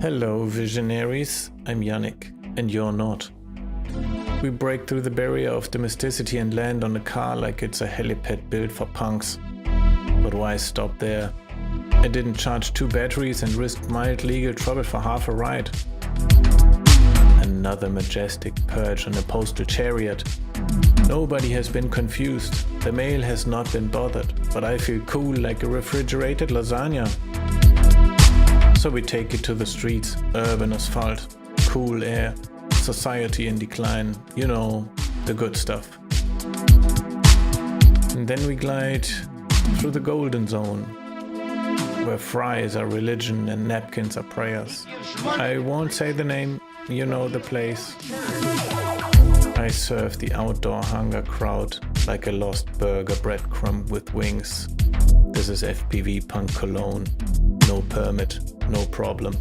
Hello visionaries, I'm Yannick, and you're not. We break through the barrier of domesticity and land on a car like it's a helipad built for punks. But why stop there? I didn't charge 2 batteries and risked mild legal trouble for half a ride. Another majestic perch on a postal chariot. Nobody has been confused, the mail has not been bothered, but I feel cool like a refrigerated lasagna. So we take it to the streets, urban asphalt, cool air, society in decline, you know, the good stuff. And then we glide through the golden zone, where fries are religion and napkins are prayers. I won't say the name, you know the place. I serve the outdoor hunger crowd like a lost burger breadcrumb with wings. This is FPV.Punk Cologne. No permit, no problem.